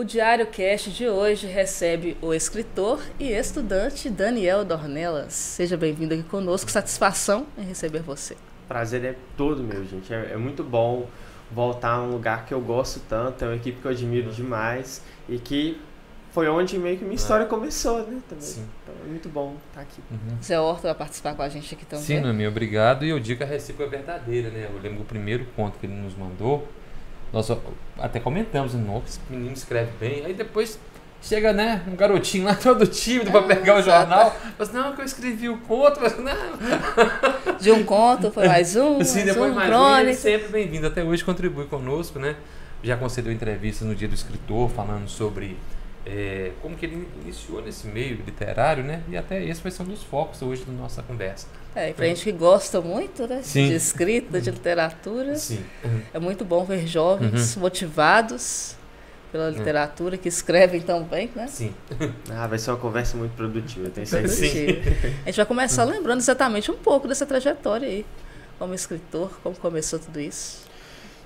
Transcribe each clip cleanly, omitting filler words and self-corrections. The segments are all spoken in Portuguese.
O Diário Cast de hoje recebe o escritor e estudante Daniel Dornelas. Seja bem-vindo aqui conosco, satisfação em receber você. Prazer é todo meu, gente. É muito bom voltar a um lugar que eu gosto tanto, é uma equipe que eu admiro demais e que foi onde meio que minha história começou, né? Também. Sim. Então é muito bom estar aqui. Zé Horta vai participar com a gente aqui também. Sim, Noemi, obrigado. E eu digo que a recíproca é verdadeira, né? Eu lembro do primeiro conto que ele nos mandou, nós até comentamos, nossa, esse menino escreve bem. Aí depois chega, né, um garotinho lá todo tímido para pegar o jornal. Fala assim, não, que eu escrevi o conto. Mas, não. De um conto foi mais um, Sim, depois mais crônica. ele sempre bem-vindo. Até hoje contribui conosco, né? Já concedeu entrevistas no Dia do Escritor, falando sobre como que ele iniciou nesse meio literário, né? E até esse vai ser um dos focos hoje da nossa conversa. E pra gente que gosta muito, né, Sim. de escrita, de literatura, Sim. é muito bom ver jovens motivados pela literatura, que escrevem tão bem, né? Sim. Vai ser uma conversa muito produtiva, eu tenho certeza. A gente vai começar lembrando exatamente um pouco dessa trajetória aí, como escritor, como começou tudo isso.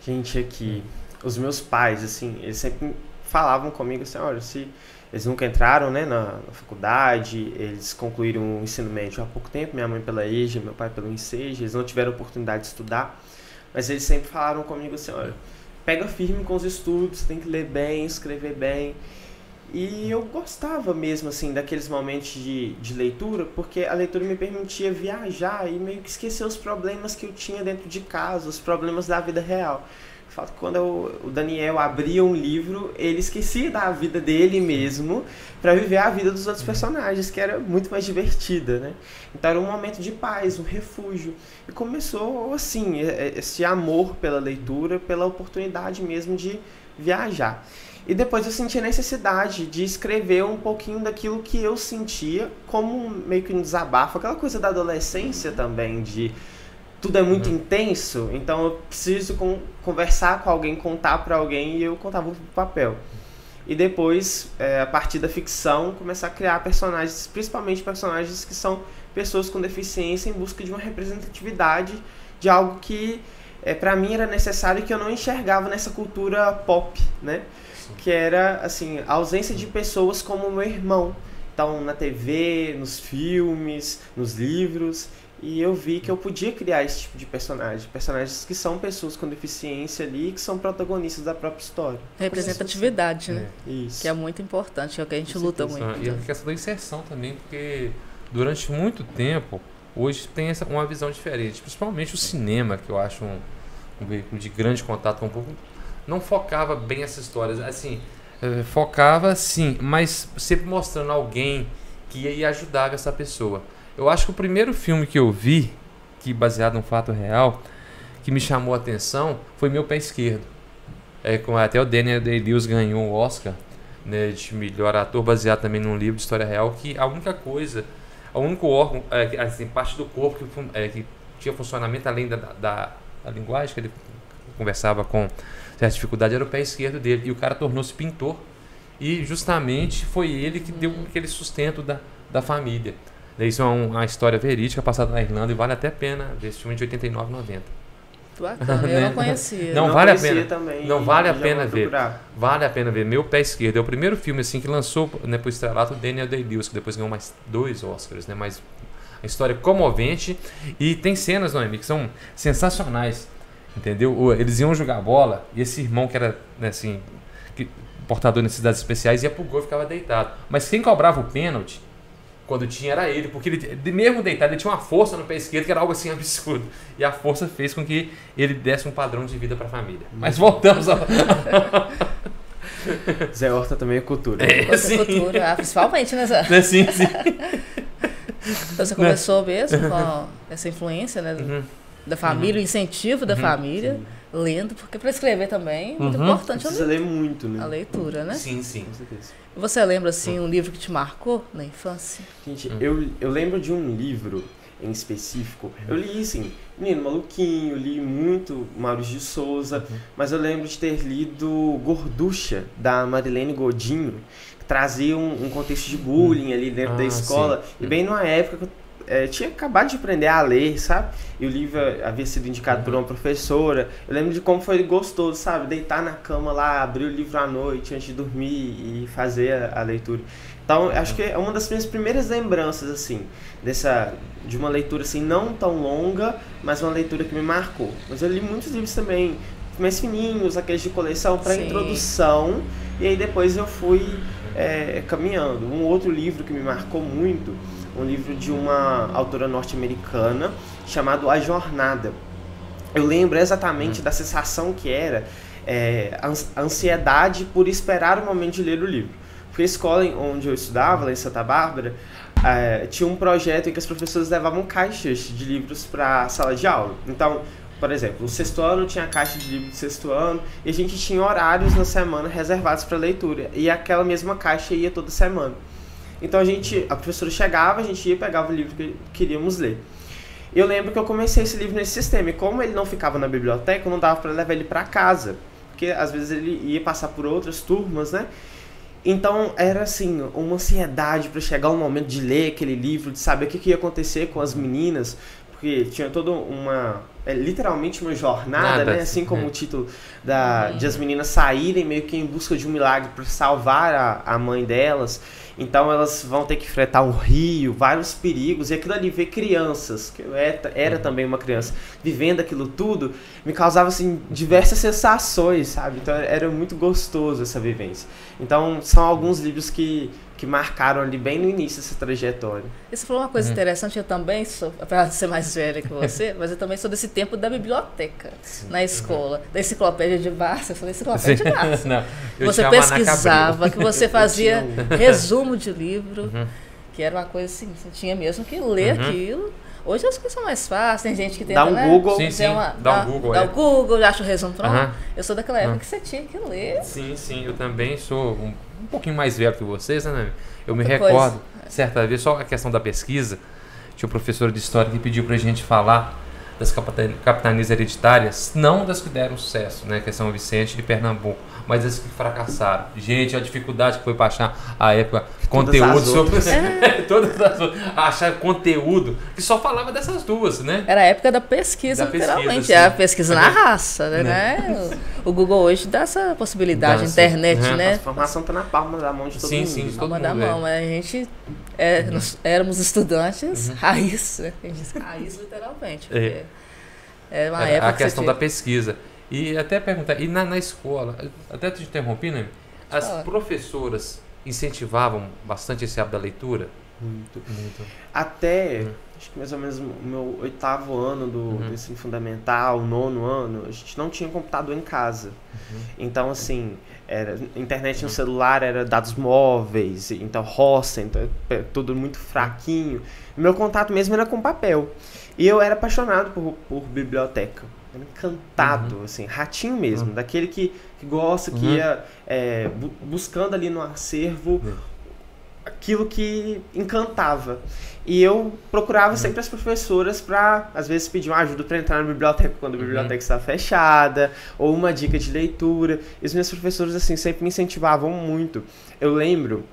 Gente, aqui, os meus pais, assim, eles sempre falavam comigo assim, olha, se eles nunca entraram, né, na faculdade, eles concluíram o ensino médio há pouco tempo, minha mãe pela EJA, meu pai pelo INSEJA, eles não tiveram oportunidade de estudar, mas eles sempre falaram comigo assim, olha, pega firme com os estudos, tem que ler bem, escrever bem. E eu gostava mesmo, assim, daqueles momentos de leitura, porque a leitura me permitia viajar e meio que esquecer os problemas que eu tinha dentro de casa, os problemas da vida real. O fato que quando o Daniel abria um livro, ele esquecia da vida dele mesmo para viver a vida dos outros personagens, que era muito mais divertida, né? Então era um momento de paz, um refúgio. E começou assim, esse amor pela leitura, pela oportunidade mesmo de viajar. E depois eu senti a necessidade de escrever um pouquinho daquilo que eu sentia, como meio que um desabafo, aquela coisa da adolescência também, de tudo é muito intenso, então eu preciso conversar com alguém, contar para alguém, e eu contava pro papel. E depois, a partir da ficção, começar a criar personagens, principalmente personagens que são pessoas com deficiência, em busca de uma representatividade de algo que para mim era necessário e que eu não enxergava nessa cultura pop, né? Que era assim, a ausência de pessoas como o meu irmão. Então, na TV, nos filmes, nos livros, e eu vi que eu podia criar esse tipo de personagens que são pessoas com deficiência ali, que são protagonistas da própria história. Representatividade, né? Isso. Que é muito importante, é o que a gente luta muito. E a questão da inserção também, porque durante muito tempo, hoje tem uma visão diferente, principalmente o cinema, que eu acho um veículo de grande contato com o público, não focava bem essas histórias, assim, focava sim, mas sempre mostrando alguém que ia ajudar essa pessoa. Eu acho que o primeiro filme que eu vi, que baseado num fato real, que me chamou a atenção, foi Meu Pé Esquerdo. Até o Daniel Day-Lewis ganhou o Oscar, né, de melhor ator, baseado também num livro de história real, que a única coisa, o único órgão, assim, parte do corpo que tinha funcionamento além da linguagem, que ele conversava com certa dificuldade, era o pé esquerdo dele. E o cara tornou-se pintor. E justamente foi ele que deu aquele sustento da família. Isso é uma história verídica passada na Irlanda e vale até a pena ver esse filme de 89, 90. Bacana, eu não conhecia. Não vale a pena. Também, não vale a pena ver. Vale a pena ver. Meu Pé Esquerdo é o primeiro filme assim que lançou, né, pro estrelato Daniel Day-Lewis, que depois ganhou mais 2 Oscars, né? Mas a história é comovente e tem cenas, Noemi, que são sensacionais. Entendeu? Eles iam jogar bola e esse irmão que era, né, assim, portador de necessidades especiais ia pro gol e ficava deitado. Mas quem cobrava o pênalti quando tinha era ele, porque ele, mesmo deitado, ele tinha uma força no pé esquerdo que era algo assim absurdo. E a força fez com que ele desse um padrão de vida para a família. Mas voltamos ao... Zé Horta também é cultura. Cultura, principalmente, né, Zé? Sim. Então você começou mesmo com essa influência, né? Da família, o incentivo da família, lendo, porque para escrever também é muito importante. Precisa ler muito, né? A leitura, né? Sim. Com certeza. Você lembra, assim, um livro que te marcou na infância? Gente, eu lembro de um livro em específico. Eu li, assim, Menino Maluquinho, li muito Maurício de Souza, mas eu lembro de ter lido Gorducha, da Marilene Godinho, que trazia um contexto de bullying ali dentro da escola. Sim. E bem numa época que tinha acabado de aprender a ler, sabe? E o livro havia sido indicado por uma professora. Eu lembro de como foi gostoso, sabe? Deitar na cama lá, abrir o livro à noite antes de dormir e fazer a leitura. Então, acho que é uma das minhas primeiras lembranças, assim, de uma leitura, assim, não tão longa, mas uma leitura que me marcou. Mas eu li muitos livros também, mais fininhos, aqueles de coleção para introdução, e aí depois eu fui caminhando. Um outro livro que me marcou muito, um livro de uma autora norte-americana, chamado A Jornada. Eu lembro exatamente da sensação que era a ansiedade por esperar o momento de ler o livro. Porque a escola onde eu estudava, lá em Santa Bárbara, tinha um projeto em que as professoras levavam caixas de livros para a sala de aula. Então, por exemplo, o sexto ano tinha a caixa de livro do sexto ano e a gente tinha horários na semana reservados para leitura. E aquela mesma caixa ia toda semana. Então a professora chegava, a gente ia, pegava o livro que queríamos ler. Eu lembro que eu comecei esse livro nesse sistema e como ele não ficava na biblioteca, não dava para levar ele para casa. Porque às vezes ele ia passar por outras turmas, né? Então era assim, uma ansiedade para chegar o momento de ler aquele livro, de saber o que ia acontecer com as meninas, porque tinha toda literalmente uma jornada, né? Assim como o título de as meninas saírem meio que em busca de um milagre para salvar a mãe delas. Então elas vão ter que enfrentar um rio, vários perigos, e aquilo ali, ver crianças, que eu era também uma criança, vivendo aquilo tudo, me causava assim, diversas sensações, sabe? Então era muito gostoso essa vivência. Então são alguns livros que marcaram ali bem no início dessa trajetória. E você falou uma coisa interessante, eu também sou, apesar de ser mais velha que você, mas eu também sou desse tempo da biblioteca, na escola, da enciclopédia de Barça, eu falei enciclopédia de Barça. Não, você pesquisava, que você fazia resumo de livro, que era uma coisa assim, você tinha mesmo que ler aquilo. Hoje as coisas são mais fáceis, tem gente que tenta, dá um Google. Dá um Google, acha o resumo pronto. Eu sou daquela época que você tinha que ler. Sim, eu também sou um pouquinho mais velho que vocês, né? Eu me recordo, certa vez, só a questão da pesquisa, tinha um professor de história que pediu pra gente falar das capitanias hereditárias, não das que deram sucesso, né? Que é São Vicente de Pernambuco, mas das que fracassaram. Gente, a dificuldade que foi para achar a época conteúdo sobre todas as outras, achar conteúdo que só falava dessas duas, né? Era a época da pesquisa, literalmente, a pesquisa na raça, né? O Google hoje dá essa possibilidade, a internet, né? A informação está na palma da mão de todo mundo. Sim, palma da mão, mas a gente nós éramos estudantes raiz, né? A gente diz raiz literalmente, porque era uma época a questão da pesquisa. E até perguntar, e na escola, até te interrompi, né? As professoras incentivavam bastante esse hábito da leitura? Muito. Até, acho que mais ou menos o meu 8º ano do ensino fundamental, 9º ano, a gente não tinha computador em casa. Então, assim, internet no celular era dados móveis, então roça, então tudo muito fraquinho. O meu contato mesmo era com papel. E eu era apaixonado por biblioteca. Era encantado, assim, ratinho mesmo, daquele que gosta, que ia buscando ali no acervo aquilo que encantava. E eu procurava sempre as professoras para, às vezes, pedir uma ajuda para entrar na biblioteca quando a biblioteca estava fechada, ou uma dica de leitura. E os meus professores, assim, sempre me incentivavam muito. Eu lembro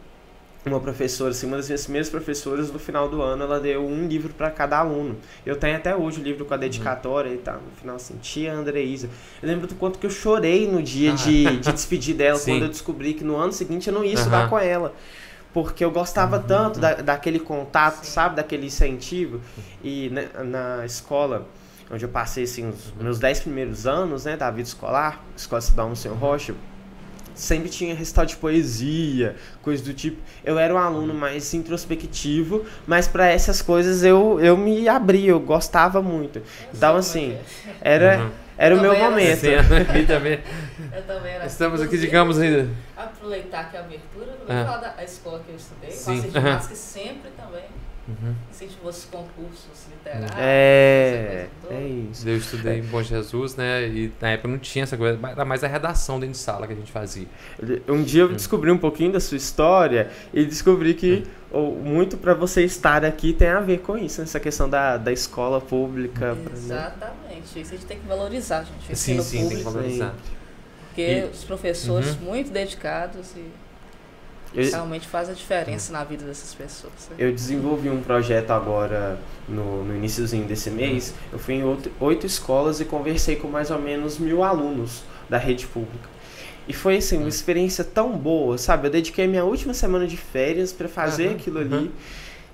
uma professora, assim, uma das minhas primeiras professoras, no final do ano, ela deu um livro para cada aluno. Eu tenho até hoje o livro com a dedicatória e tal. No final, assim, tia Andreísa. Eu lembro do quanto que eu chorei no dia de despedir dela, quando eu descobri que no ano seguinte eu não ia estudar com ela. Porque eu gostava tanto daquele contato, sabe? Daquele incentivo. E na escola, onde eu passei, assim, os meus 10 primeiros anos, né, da vida escolar, Escola Estadual no Senhor Rocha, sempre tinha recital de poesia, coisa do tipo. Eu era um aluno mais introspectivo, mas para essas coisas eu me abri, eu gostava muito. Então, assim, era o meu momento. Eu também era. Estamos aqui, digamos, ainda. Aproveitar aqui a abertura, eu vou falar da escola que eu estudei, Classe de Matos, que sempre também incentivou os concursos literários. É isso. Eu estudei em Bom Jesus, né? E na época não tinha essa coisa, era mais a redação dentro de sala que a gente fazia. Um dia eu descobri um pouquinho da sua história e descobri que muito para você estar aqui tem a ver com isso, essa questão da escola pública. Exatamente, isso a gente tem que valorizar, gente. Sim, tem que valorizar. Porque os professores muito dedicados Realmente faz a diferença na vida dessas pessoas. Eu desenvolvi um projeto agora, no iniciozinho desse mês. Eu fui em 8 escolas e conversei com mais ou menos 1000 alunos da rede pública. E foi assim, uma experiência tão boa, sabe? Eu dediquei minha última semana de férias para fazer aquilo ali.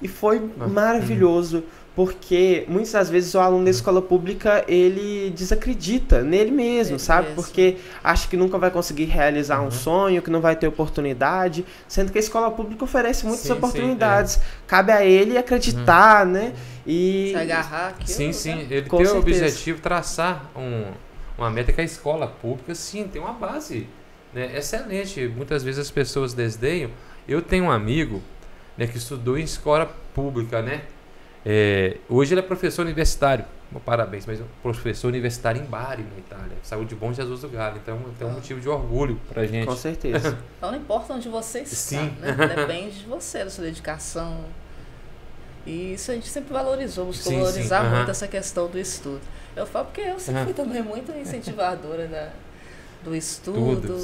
E foi maravilhoso, porque muitas das vezes o aluno da escola pública, ele desacredita nele mesmo, sabe? Porque acha que nunca vai conseguir realizar um sonho, que não vai ter oportunidade, sendo que a escola pública oferece muitas oportunidades. Cabe a ele acreditar, né? E se agarrar aqui. Sim, ele tem o objetivo de traçar uma meta que a escola pública, sim, tem uma base, né, excelente. Muitas vezes as pessoas desdenham. Eu tenho um amigo, né, que estudou em escola pública, né? Hoje ele é professor universitário, parabéns, mas é professor universitário em Bari, na Itália. Saiu de Bom Jesus do Galho, então tem um motivo de orgulho pra gente. Com certeza. Então não importa onde você está, né? Depende de você, da sua dedicação. E isso a gente sempre valorizou, buscou valorizar muito essa questão do estudo. Eu falo porque eu sempre fui também muito incentivadora do estudo,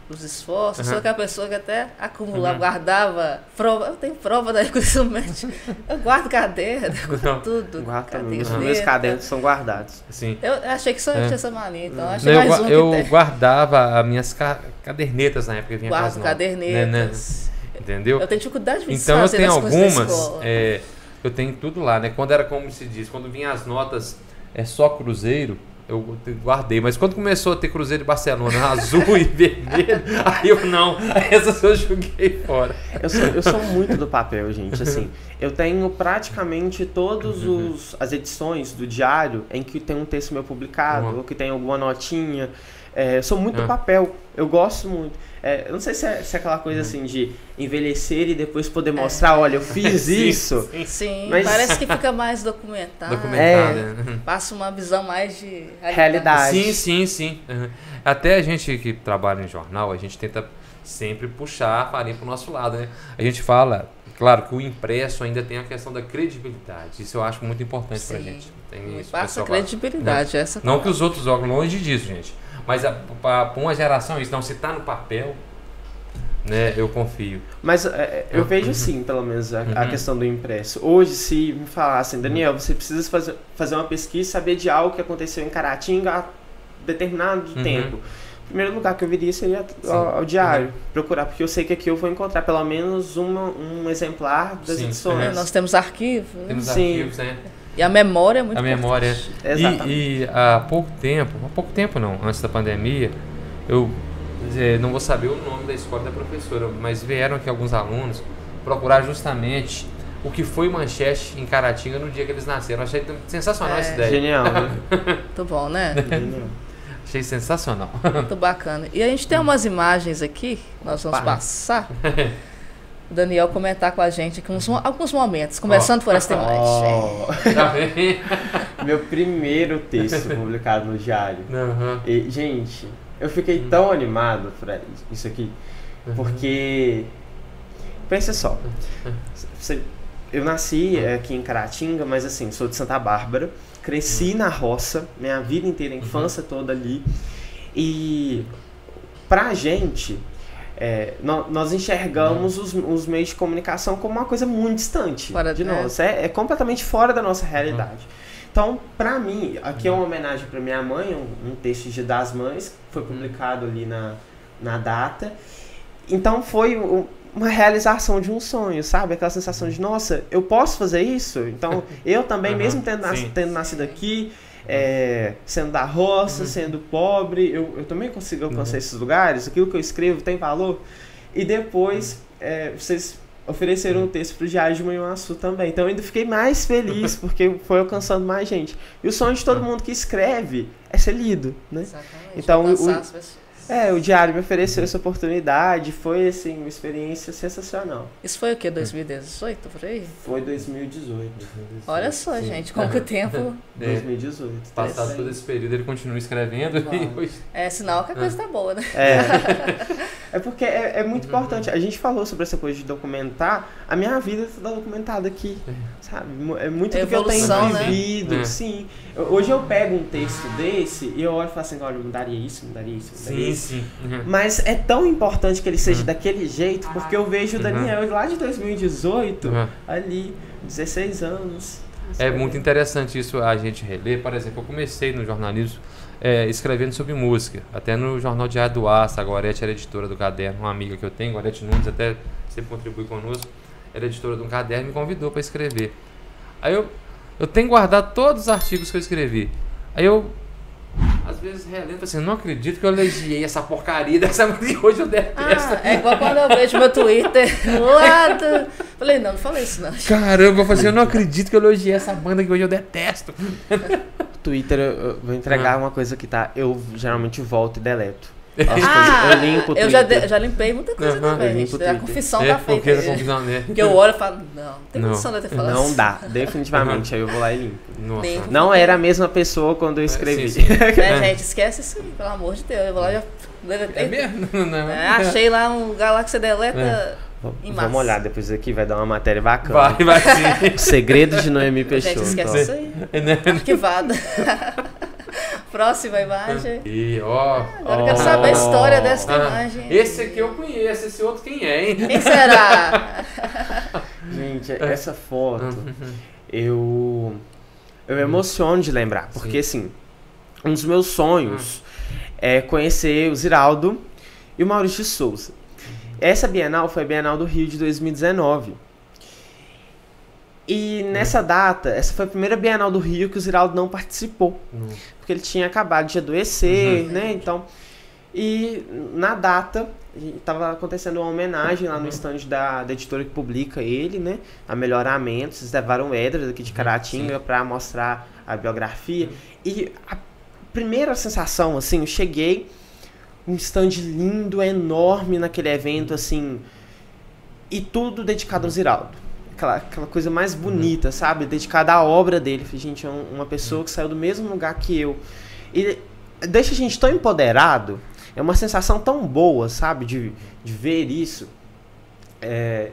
dos esforços. Sou aquela pessoa que até acumulava, guardava prova. Eu tenho prova da ensino médio. Eu guardo caderno, guardo tudo. Guardo também. Os meus cadernos são guardados. Sim. Eu achei que só eu tinha essa mania, então achei mais um que eu tem. guardava as minhas cadernetas na época que vinha com as notas. Guardo cadernetas. Né? Entendeu? Eu tenho dificuldade de então eu tenho algumas, eu tenho tudo lá, né? Quando era, como se diz, quando vinha as notas só cruzeiro, eu guardei, mas quando começou a ter Cruzeiro e Barcelona azul e vermelho, aí essas eu joguei fora. Eu sou muito do papel, gente, assim, eu tenho praticamente todas as edições do diário em que tem um texto meu publicado, ou que tem alguma notinha. Eu sou muito do papel, eu gosto muito. Eu não sei se é aquela coisa assim de envelhecer e depois poder mostrar, olha, eu fiz isso. Sim, mas parece que fica mais documentado. Passa uma visão mais de realidade. Sim. Até a gente que trabalha em jornal, a gente tenta sempre puxar a farinha pro nosso lado, né? A gente fala, claro, que o impresso ainda tem a questão da credibilidade. Isso eu acho muito importante pra gente. Tem isso, passa credibilidade. Essa não que os outros jogam longe disso, gente. Mas para uma geração, isso não, se está no papel, né, eu confio. Mas eu vejo assim, pelo menos, a questão do impresso. Hoje, se me falassem, Daniel, você precisa fazer uma pesquisa e saber de algo que aconteceu em Caratinga há determinado tempo. O primeiro lugar que eu viria seria ao diário, procurar, porque eu sei que aqui eu vou encontrar pelo menos um exemplar das edições. Nós temos arquivos. Temos arquivos, né? E a memória é muito importante. A memória. E há pouco tempo não, antes da pandemia, eu não vou saber o nome da escola da professora, mas vieram aqui alguns alunos procurar justamente o que foi manchete em Caratinga no dia que eles nasceram. Achei sensacional essa ideia. Genial, né? Muito bom, né? Achei sensacional. Muito bacana. E a gente tem umas imagens aqui, nós vamos passar. O Daniel comentar com a gente aqui alguns momentos, começando por essa imagem. Meu primeiro texto publicado no diário. E, gente, eu fiquei tão animado por isso aqui, porque, pensa só, eu nasci aqui em Caratinga, mas assim, sou de Santa Bárbara, cresci na roça, minha vida inteira, a infância toda ali, e pra gente... nós enxergamos os meios de comunicação como uma coisa muito distante de nós. É completamente fora da nossa realidade. Então, para mim, aqui é uma homenagem para minha mãe, um texto de Das Mães, que foi publicado ali na data. Então, foi uma realização de um sonho, sabe? Aquela sensação de, nossa, eu posso fazer isso? Então, eu também, mesmo tendo nascido aqui, sendo da roça, sendo pobre, eu também consigo alcançar esses lugares, aquilo que eu escrevo tem valor. E depois vocês ofereceram um texto para o Diário de Manhuaçu também, então eu ainda fiquei mais feliz porque foi alcançando mais gente. E o sonho de todo mundo que escreve é ser lido, né? Exatamente. Então o Diário me ofereceu essa oportunidade, foi assim, uma experiência sensacional. Isso foi o quê? 2018, por aí? Foi 2018. Olha só, gente, como que o tempo... 2018. Passado todo esse período, ele continua escrevendo. É sinal que a coisa tá boa, né? É porque é muito importante. A gente falou sobre essa coisa de documentar. A minha vida está documentada aqui, sabe? É muito do que eu tenho vivido. Né? Sim. Hoje eu pego um texto desse e eu olho e falo assim, olha, eu mudaria isso, mudaria isso, mudaria isso. Sim. Mas é tão importante que ele seja daquele jeito, porque eu vejo o Daniel lá de 2018, ali, 16 anos. É muito interessante isso a gente reler. Por exemplo, eu comecei no jornalismo escrevendo sobre música, até no Jornal Diário do Aço. A Gorete era editora do caderno, uma amiga que eu tenho, Gorete Nunes, até sempre contribui conosco, era editora de um caderno e me convidou para escrever. Aí eu tenho guardado todos os artigos que eu escrevi. Aí eu, às vezes, relento assim, não acredito que eu elogiei essa porcaria dessa música, hoje eu detesto. É igual quando eu vejo meu Twitter lá falei, não falei isso não. Caramba, eu falei assim, eu não acredito que eu elogiei essa banda que hoje eu detesto. Twitter, eu vou entregar uma coisa que tá, eu geralmente volto e deleto. Eu limpo o Twitter. Eu já limpei muita coisa também, gente. A confissão tá feita. Porque eu olho e falo, não tem condição de eu ter falado assim. Não dá, definitivamente. Aí eu vou lá e limpo. Nossa. Não era a mesma pessoa quando eu escrevi. Sim. Gente, esquece isso aí, pelo amor de Deus. Eu vou lá e já deletei. É mesmo? Não. Achei lá um lugar lá que você deleta em massa. Vamos olhar depois aqui, vai dar uma matéria bacana. Vai sim. Segredo de Noemi Peixoto. Gente, esquece isso aí. Arquivada. Próxima imagem. Agora eu quero saber a história dessa imagem. Esse aqui eu conheço, esse outro quem é, hein? Quem será? Gente, essa foto, eu me emociono de lembrar, porque assim, um dos meus sonhos é conhecer o Ziraldo e o Maurício de Souza. Essa Bienal foi a Bienal do Rio de 2019. E nessa data, essa foi a primeira Bienal do Rio que o Ziraldo não participou. Porque ele tinha acabado de adoecer, né? Então, e na data, estava acontecendo uma homenagem lá no stand da editora que publica ele, né? A Melhoramentos. Eles levaram o Edras aqui de Caratinga para mostrar a biografia. E a primeira sensação, assim, eu cheguei, um stand lindo, enorme naquele evento, assim, e tudo dedicado ao Ziraldo. Aquela coisa mais bonita, sabe? Dedicada à obra dele. Gente, é uma pessoa que saiu do mesmo lugar que eu. E deixa a gente tão empoderado. É uma sensação tão boa, sabe? De ver isso.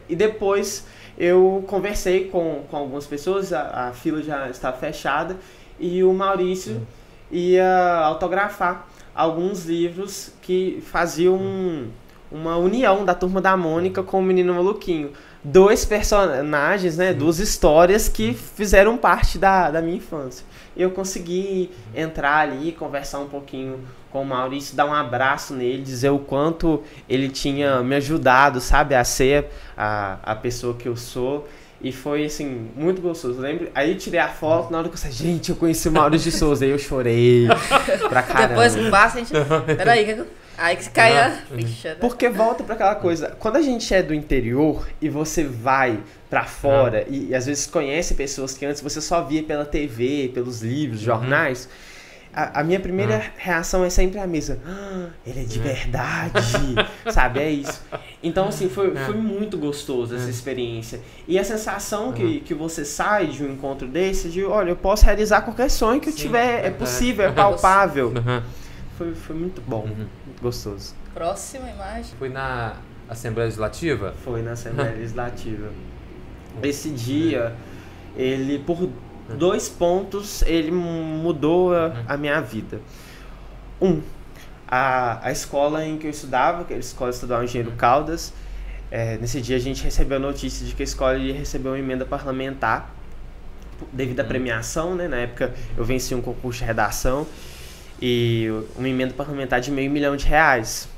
E depois eu conversei com algumas pessoas. A fila já está fechada. E o Maurício ia autografar alguns livros que faziam uma união da Turma da Mônica com o Menino Maluquinho. 2 personagens, né, 2 histórias que fizeram parte da minha infância. Eu consegui entrar ali, conversar um pouquinho com o Maurício, dar um abraço nele, dizer o quanto ele tinha me ajudado, sabe, a ser a pessoa que eu sou. E foi, assim, muito gostoso. Lembro? Aí eu tirei a foto, na hora que eu falei, gente, eu conheci o Maurício de Souza. Aí eu chorei pra caramba. Depois que passa, a gente... Peraí, aí que cai a ficha, né? Porque volta pra aquela coisa, quando a gente é do interior e você vai pra fora e às vezes conhece pessoas que antes você só via pela TV, pelos livros, jornais, a minha primeira reação é sempre a mesma. Ele é de verdade, sabe? É isso. Então, assim, foi muito gostoso essa experiência. E a sensação que você sai de um encontro desse, de, olha, eu posso realizar qualquer sonho que eu tiver, é possível, é palpável. Foi muito bom, muito gostoso. Próxima imagem. Foi na Assembleia Legislativa? Foi na Assembleia Legislativa. Esse dia, ele, por 2 pontos, ele mudou a minha vida. A escola em que eu estudava, que era a Escola Estadual Engenheiro Caldas, nesse dia a gente recebeu a notícia de que a escola ia receber uma emenda parlamentar devido à premiação, né? Na época eu venci um concurso de redação e uma emenda parlamentar de R$500 mil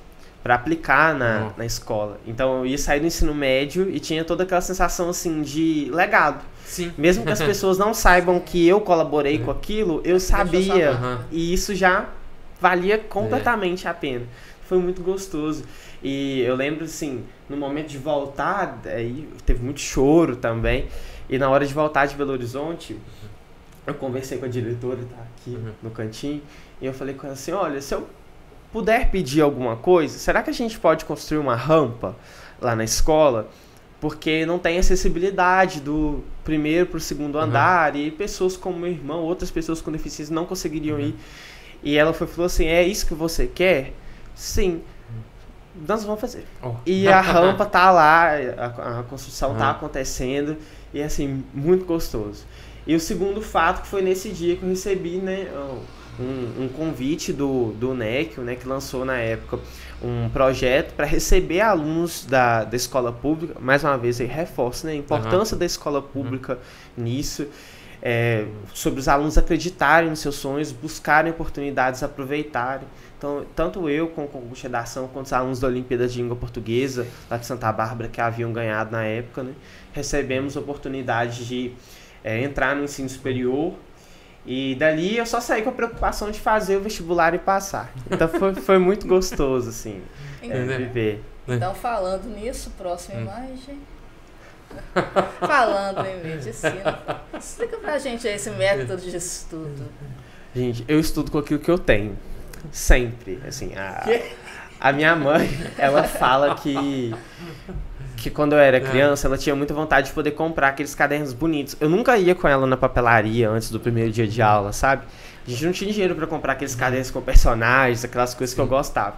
para aplicar na escola. Então eu ia sair do ensino médio e tinha toda aquela sensação assim de legado. Sim. Mesmo que as pessoas não saibam que eu colaborei com aquilo, eu sabia. E isso já valia completamente a pena. Foi muito gostoso. E eu lembro, assim, no momento de voltar, aí teve muito choro também. E na hora de voltar de Belo Horizonte, eu conversei com a diretora, tá aqui no cantinho, e eu falei com ela assim, olha, se eu puder pedir alguma coisa, será que a gente pode construir uma rampa lá na escola? Porque não tem acessibilidade do primeiro para o segundo andar, e pessoas como meu irmão, outras pessoas com deficiência não conseguiriam ir. E ela falou assim, é isso que você quer? Sim. nós vamos fazer. E a rampa tá lá, a construção tá acontecendo, e é assim, muito gostoso. E o segundo fato que foi nesse dia que eu recebi, né, um convite do NEC, o NEC lançou na época um projeto para receber alunos da escola pública. Mais uma vez, aí reforço, né, a importância da escola pública nisso, sobre os alunos acreditarem nos seus sonhos, buscarem oportunidades, aproveitarem. Então, tanto eu, com o concurso de redação, quanto os alunos da Olimpíada de Língua Portuguesa, lá de Santa Bárbara, que haviam ganhado na época, né, recebemos a oportunidade de entrar no ensino superior. E dali eu só saí com a preocupação de fazer o vestibular e passar. Então foi muito gostoso, assim, viver. Então, falando nisso, próxima imagem. Falando em medicina, explica pra gente aí esse método de estudo. Gente, eu estudo com aquilo que eu tenho. Sempre. Assim, a minha mãe, ela fala que quando eu era criança, ela tinha muita vontade de poder comprar aqueles cadernos bonitos. Eu nunca ia com ela na papelaria antes do primeiro dia de aula, sabe? A gente não tinha dinheiro pra comprar aqueles cadernos com personagens, aquelas coisas que eu gostava.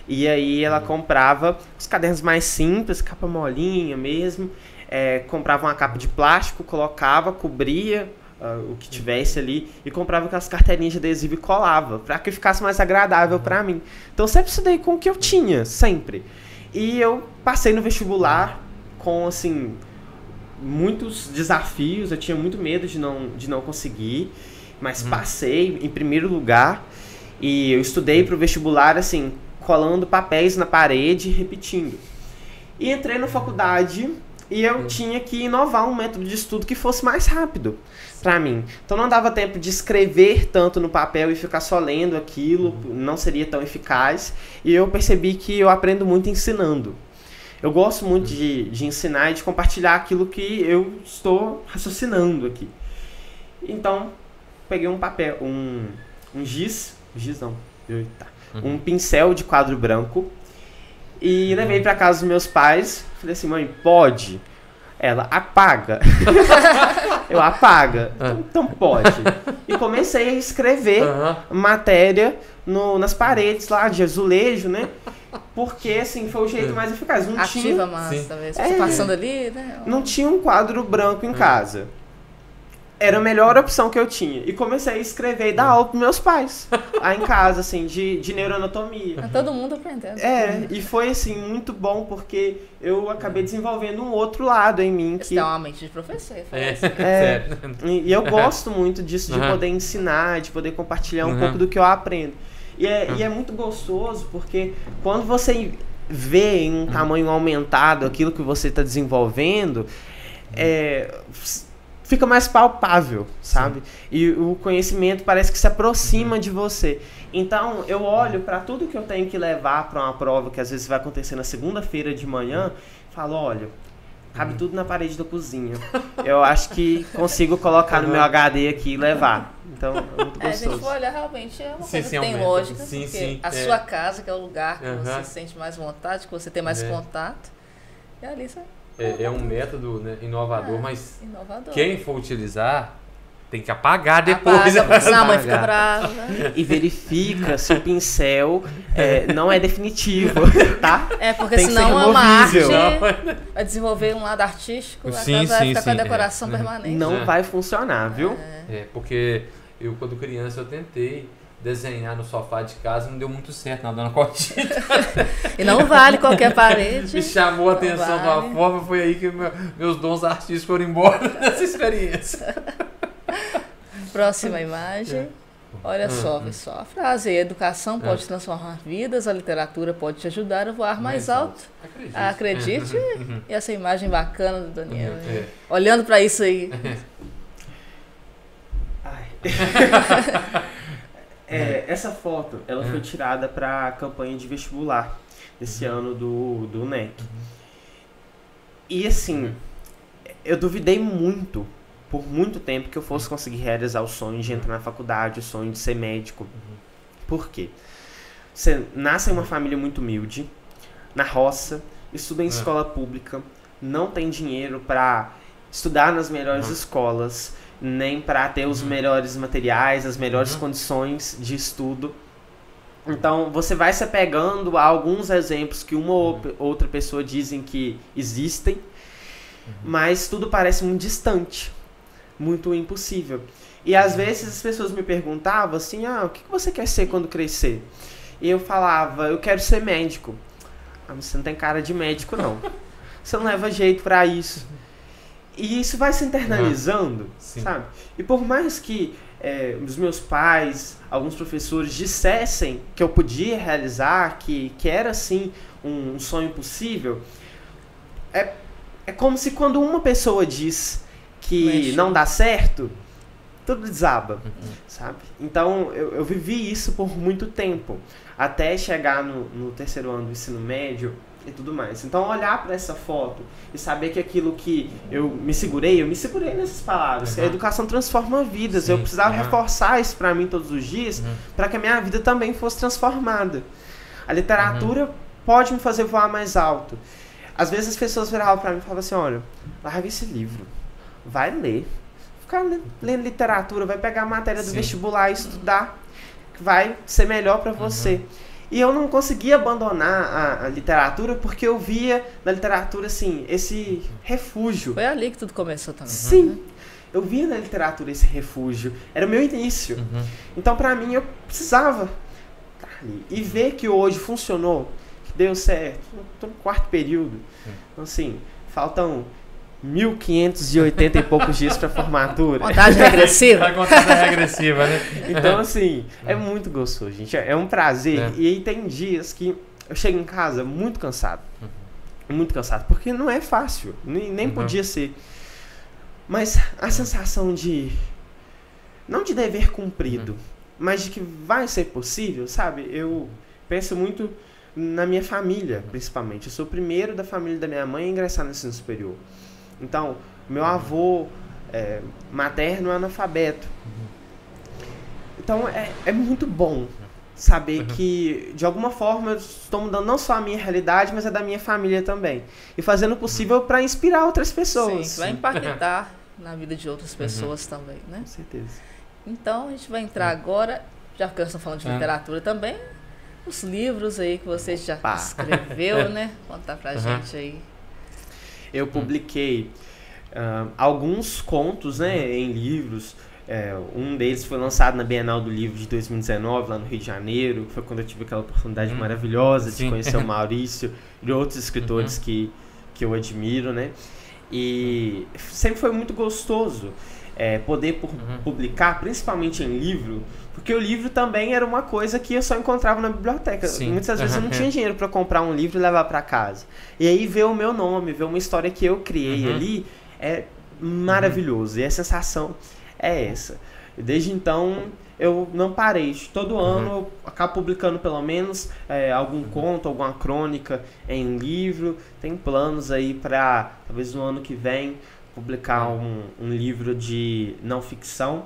E aí ela comprava os cadernos mais simples, capa molinha mesmo. Comprava uma capa de plástico, colocava, cobria o que tivesse ali e comprava aquelas carteirinhas de adesivo e colava, pra que ficasse mais agradável pra mim. Então eu sempre estudei com o que eu tinha, sempre. E eu passei no vestibular com, assim, muitos desafios. Eu tinha muito medo de não conseguir, mas passei em primeiro lugar. E eu estudei pro vestibular, assim, colando papéis na parede e repetindo. E entrei na faculdade e eu tinha que inovar um método de estudo que fosse mais rápido pra mim. Então não dava tempo de escrever tanto no papel e ficar só lendo aquilo, não seria tão eficaz. E eu percebi que eu aprendo muito ensinando. Eu gosto muito de ensinar e de compartilhar aquilo que eu estou raciocinando aqui. Então, peguei um papel, um pincel de quadro branco e levei pra casa dos meus pais. Falei assim, mãe, pode? Ela, apaga. Eu, apaga. Então pode. E comecei a escrever matéria nas paredes lá de azulejo, né? Porque, assim, foi o jeito mais eficaz. Não Ativa mais, talvez. Você passando ali, né? Não tinha um quadro branco em casa. Era a melhor opção que eu tinha. E comecei a escrever e dar aula pros meus pais. Lá em casa, assim, de neuroanatomia. Todo mundo aprendendo. E foi, assim, muito bom, porque eu acabei desenvolvendo um outro lado em mim. Você tem uma mente de professor. E eu gosto muito disso, de poder ensinar, de poder compartilhar um pouco do que eu aprendo. E é muito gostoso, porque quando você vê em um tamanho aumentado aquilo que você está desenvolvendo, fica mais palpável, sabe? E o conhecimento parece que se aproxima de você. Então, eu olho para tudo que eu tenho que levar para uma prova, que às vezes vai acontecer na segunda-feira de manhã, e falo, olha, cabe tudo na parede da cozinha. Eu acho que consigo colocar no meu HD aqui e levar. Então, é muito gostoso. A gente for olhar, realmente é uma coisa que tem lógica, porque a sua casa, que é o lugar que você sente mais vontade, que você tem mais contato, e ali você... É um método, né, inovador, mas quem for utilizar tem que apagar depois. Senão a mãe fica brava. E verifica se o pincel não é definitivo, tá? Porque senão é uma arte, vai desenvolver um lado artístico, vai ficar com a decoração permanente. Não vai funcionar, viu? Porque eu, quando criança, eu tentei desenhar no sofá de casa, não deu muito certo na dona Cotita. E não vale qualquer parede. Me chamou a atenção de uma forma, foi aí que meus dons artísticos foram embora dessa experiência. Próxima imagem. Olha só, pessoal. A frase aí, educação pode transformar vidas, a literatura pode te ajar a voar mais alto. Acredite. E essa imagem bacana do Daniel. Olhando para isso aí. Essa foto, ela foi tirada para a campanha de vestibular desse ano do NEC. E assim, eu duvidei muito, por muito tempo, que eu fosse conseguir realizar o sonho de entrar na faculdade, o sonho de ser médico. Por quê? Você nasce em uma família muito humilde, na roça, estuda em escola pública, não tem dinheiro para estudar nas melhores escolas, nem para ter os melhores materiais, as melhores condições de estudo. Então, você vai se apegando a alguns exemplos que uma ou outra pessoa dizem que existem, mas tudo parece muito distante, muito impossível. E às vezes as pessoas me perguntavam assim, o que você quer ser quando crescer? E eu falava, eu quero ser médico. Mas você não tem cara de médico, não. Você não leva jeito pra isso. E isso vai se internalizando, sabe? E por mais que os meus pais, alguns professores dissessem que eu podia realizar, que era assim um sonho possível, é como se quando uma pessoa diz que não dá certo, tudo desaba, sabe? Então eu vivi isso por muito tempo, até chegar no terceiro ano do ensino médio e tudo mais. Então olhar para essa foto e saber que aquilo que eu me segurei nessas palavras, que a educação transforma vidas. Eu precisava reforçar isso para mim todos os dias, para que a minha vida também fosse transformada. A literatura pode me fazer voar mais alto. Às vezes as pessoas viravam para mim e falavam assim, olha, larga esse livro, vai ler. Ficar lendo literatura, vai pegar a matéria do vestibular e estudar, que vai ser melhor para você. E eu não conseguia abandonar a literatura porque eu via na literatura, assim, esse refúgio. Foi ali que tudo começou também. Sim, eu via na literatura esse refúgio. Era o meu início. Então, pra mim, eu precisava estar ali. E ver que hoje funcionou, que deu certo. Estou no quarto período. Então, assim, faltam 1.580 e poucos dias para formatura. Contagem regressiva? A contagem regressiva, né? Então, assim, é muito gostoso, gente. É um prazer. E aí tem dias que eu chego em casa muito cansado. Muito cansado. Porque não é fácil. Nem podia ser. Mas a sensação de... não de dever cumprido, mas de que vai ser possível, sabe? Eu penso muito na minha família, principalmente. Eu sou o primeiro da família da minha mãe a ingressar no ensino superior. Então, meu avô materno é analfabeto. Então, é muito bom saber que, de alguma forma, eu estou mudando não só a minha realidade, mas a da minha família também. E fazendo o possível para inspirar outras pessoas. Sim, vai impactar na vida de outras pessoas também, né? Com certeza. Então, a gente vai entrar agora, já que nós estamos falando de literatura também, os livros aí que você já escreveu, né? Contar pra gente aí. Eu publiquei alguns contos, né, em livros. Um deles foi lançado na Bienal do Livro de 2019, lá no Rio de Janeiro. Foi quando eu tive aquela oportunidade maravilhosa de conhecer o Maurício e outros escritores que eu admiro, né? E sempre foi muito gostoso poder publicar, principalmente em livro, porque o livro também era uma coisa que eu só encontrava na biblioteca. Muitas vezes eu não tinha dinheiro para comprar um livro e levar para casa. E aí ver o meu nome, ver uma história que eu criei ali, é maravilhoso. E a sensação é essa. E desde então eu não parei. Todo ano eu acabo publicando pelo menos algum conto, alguma crônica em livro. Tem planos aí para talvez no ano que vem publicar um livro de não ficção.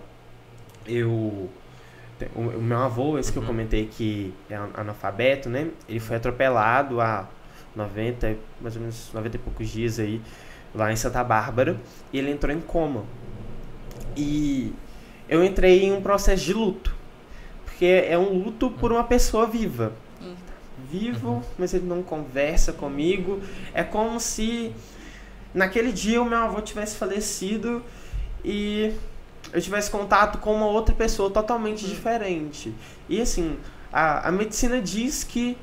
O meu avô, esse que eu comentei que é analfabeto, né? Ele foi atropelado há mais ou menos 90 e poucos dias aí, lá em Santa Bárbara, e ele entrou em coma. E eu entrei em um processo de luto, porque é um luto por uma pessoa viva. Vivo, mas ele não conversa comigo. É como se naquele dia o meu avô tivesse falecido e eu tivesse contato com uma outra pessoa totalmente diferente. E assim, a medicina diz que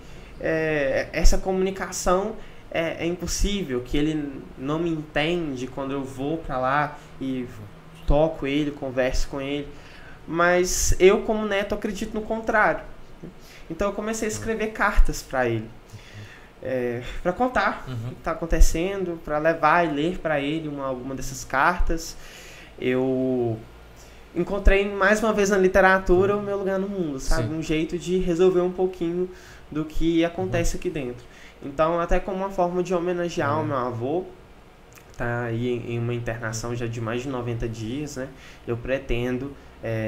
essa comunicação é impossível, que ele não me entende quando eu vou pra lá e toco ele, converso com ele. Mas eu, como neto, acredito no contrário. Então eu comecei a escrever cartas para ele, para contar o que está acontecendo, para levar e ler para ele alguma dessas cartas. Eu encontrei mais uma vez na literatura o meu lugar no mundo, sabe? Um jeito de resolver um pouquinho do que acontece aqui dentro. Então, até como uma forma de homenagear o meu avô, tá aí em uma internação já de mais de 90 dias, né? Eu pretendo,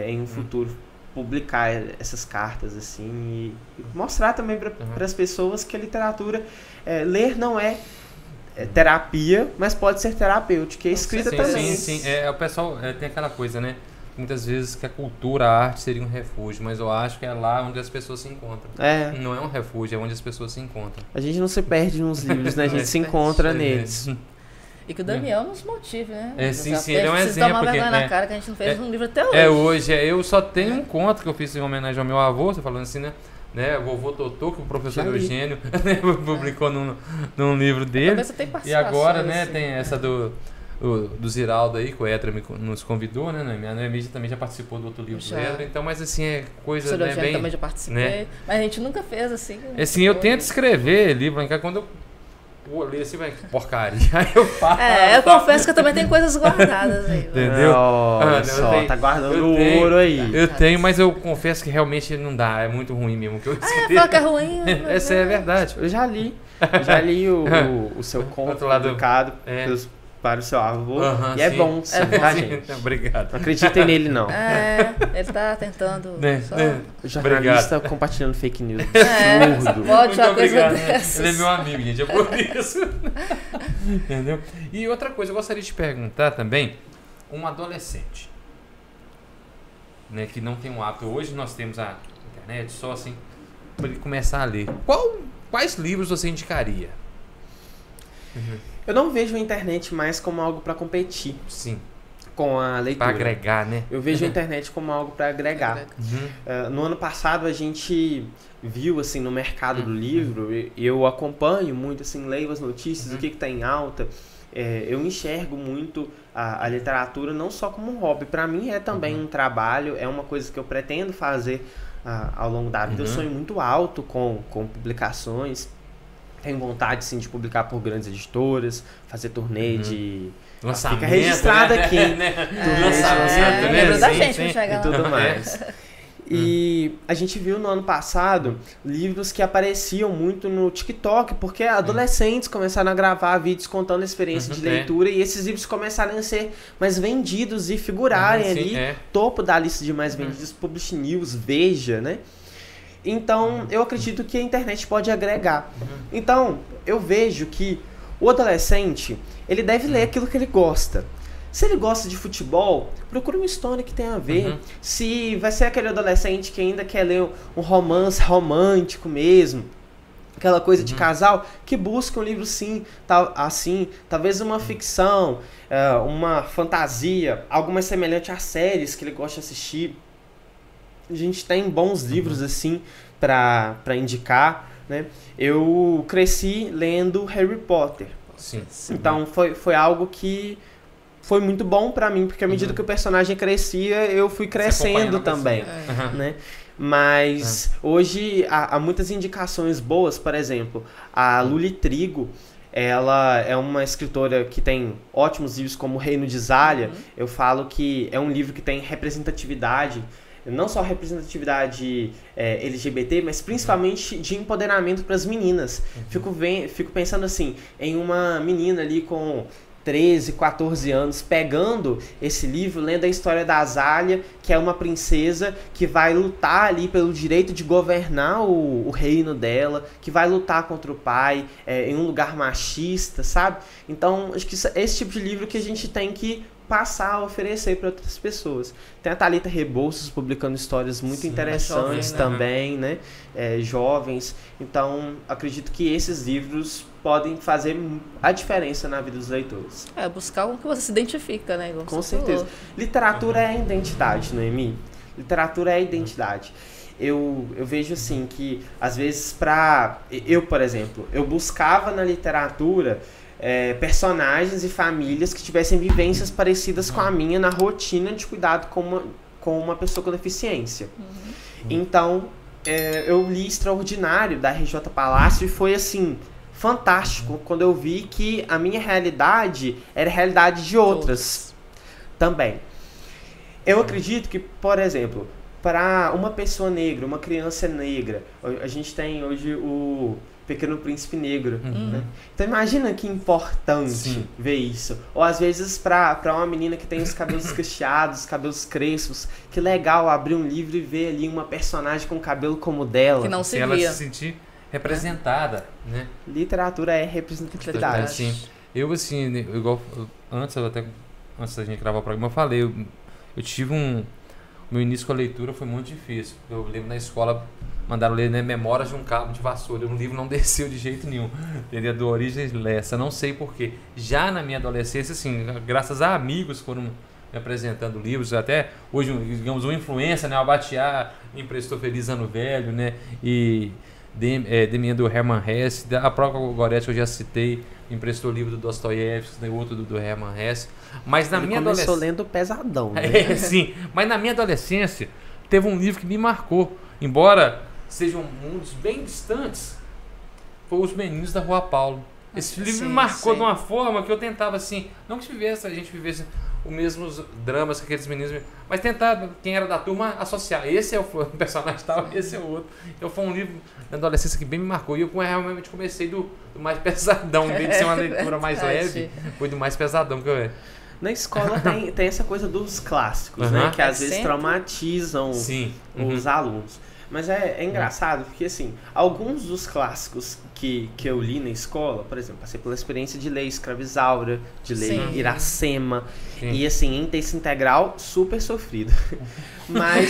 em um futuro, publicar essas cartas, assim, e mostrar também para as pessoas que a literatura, ler não é terapia, mas pode ser terapêutica, e a escrita também. Sim. O pessoal tem aquela coisa, né? muitas vezes que a cultura, a arte seria um refúgio, mas eu acho que é lá onde as pessoas se encontram. Não é um refúgio, é onde as pessoas se encontram. A gente não se perde nos livros, né? A gente se encontra neles. E que o Daniel nos motive, né? Sim, ele é um exemplo. Tomar vergonha na cara que a gente não fez um livro até hoje. Eu só tenho um conto que eu fiz em homenagem ao meu avô, você falando assim, né? O vovô Totô, que o professor Eugênio publicou num livro dele. E agora, né, tem essa do Ziraldo aí, que o Edra nos convidou, né? A Noemídia também já participou do outro livro do Edra, então, mas assim, é coisa, né, bem... também já participei, né? Mas a gente nunca fez assim. Assim, eu tento escrever livro, quando eu ler assim, vai, porcaria, aí eu falo. Eu confesso que eu também tenho coisas guardadas aí. Entendeu? Tá guardando ouro aí. Eu tenho, mas eu confesso que realmente não dá, é muito ruim mesmo que eu escrevo. Fala que é ruim. Essa é verdade. Eu já li o seu conto publicado para o seu avô. E é bom, sim, tá, gente? Obrigado. Não acreditem nele, não. Ele tá tentando. O jornalista compartilhando fake news. Absurdo. Pode uma coisa dessas. Ele é meu amigo, gente, é por isso. Entendeu? E outra coisa, eu gostaria de perguntar também, um adolescente, né, que não tem um hábito. Hoje nós temos a internet só assim, para ele começar a ler. Quais livros você indicaria? Eu não vejo a internet mais como algo para competir. Sim. Com a leitura. Para agregar, né? Eu vejo a internet como algo para agregar. No ano passado a gente viu assim no mercado do livro, eu acompanho muito, assim, leio as notícias, o que está em alta. Eu enxergo muito a literatura não só como um hobby. Para mim é também um trabalho, é uma coisa que eu pretendo fazer ao longo da vida. Eu sonho muito alto com publicações. Tenho vontade, sim, de publicar por grandes editoras, fazer turnê de... Lançamento, fica registrado aqui. Lembra da gente pra chegar lá. E tudo mais. E a gente viu no ano passado livros que apareciam muito no TikTok, porque adolescentes começaram a gravar vídeos contando a experiência de leitura, e esses livros começaram a ser mais vendidos e figurarem ali, topo da lista de mais vendidos, Publish News, Veja, né? Então, eu acredito que a internet pode agregar. Então, eu vejo que o adolescente, ele deve ler aquilo que ele gosta. Se ele gosta de futebol, procura uma história que tenha a ver. Se vai ser aquele adolescente que ainda quer ler um romance romântico mesmo, aquela coisa de casal, que busca um livro assim, talvez uma ficção, uma fantasia, algo mais semelhante a séries que ele gosta de assistir. A gente tem bons livros assim para indicar, né? Eu cresci lendo Harry Potter. Sim. Então foi algo que foi muito bom para mim, porque à medida que o personagem crescia, eu fui crescendo também, né? Mas hoje há muitas indicações boas, por exemplo, a Luli Trigo, ela é uma escritora que tem ótimos livros como O Reino de Zália. Eu falo que é um livro que tem representatividade, não só representatividade LGBT, mas principalmente de empoderamento para as meninas. Fico pensando assim, em uma menina ali com 13, 14 anos, pegando esse livro, lendo a história da Zália, que é uma princesa que vai lutar ali pelo direito de governar o reino dela, que vai lutar contra o pai, em um lugar machista, sabe? Então, acho que é esse tipo de livro que a gente tem que passar a oferecer para outras pessoas. Tem a Thalita Rebouças publicando histórias muito interessantes também, né? Jovens. Então, acredito que esses livros podem fazer a diferença na vida dos leitores. Buscar algo que você se identifica, né? Com certeza. Literatura é a identidade, Noemi? Literatura é a identidade. Eu vejo assim que, às vezes, por exemplo, eu buscava na literatura personagens e famílias que tivessem vivências parecidas com a minha na rotina de cuidado com uma pessoa com deficiência. Então, eu li Extraordinário, da R.J. Palácio, e foi assim, fantástico, quando eu vi que a minha realidade era a realidade de outras também. Eu acredito que, por exemplo, para uma pessoa negra, uma criança negra, a gente tem hoje o Pequeno Príncipe Negro, né? Então imagina que importante ver isso. Ou às vezes para uma menina que tem os cabelos cacheados, cabelos crespos, que legal abrir um livro e ver ali uma personagem com cabelo como o dela. Que não se ela via. se sentir representada, né? Literatura é representatividade. Sim. Eu assim, igual antes da gente gravar o programa, eu falei, eu tive meu início com a leitura foi muito difícil. Eu lembro na escola, mandaram ler, né, Memórias de um Cabo de Vassoura. O livro não desceu de jeito nenhum. Entendeu? Do Origens Lessa, não sei porquê. Já na minha adolescência, assim, graças a amigos foram me apresentando livros, até hoje, digamos, uma influência, né, o Abatiá me emprestou Feliz Ano Velho, né, e Demian do Hermann Hesse, a própria Goretti que eu já citei, me emprestou o livro do Dostoiévski, né, outro do Hermann Hesse. Mas na minha adolescência... começou lendo pesadão, né? Sim, mas na minha adolescência teve um livro que me marcou, embora sejam mundos bem distantes, foi Os Meninos da Rua Paulo. Esse livro me marcou de uma forma que eu tentava, assim, não que a gente vivesse os mesmos dramas que aqueles meninos, mas tentar, quem era da turma, associar. Esse é o personagem tal, esse é o outro. Então foi um livro na adolescência que bem me marcou. E eu realmente comecei do mais pesadão, em vez de ser uma leitura mais leve, foi do mais pesadão que eu era. Na escola tem essa coisa dos clássicos, né? Que às vezes traumatizam os alunos. Mas é engraçado porque, assim, alguns dos clássicos que eu li na escola, por exemplo, passei pela experiência de ler Escravizaura, de ler Iracema, e, assim, em texto integral, super sofrido. Mas...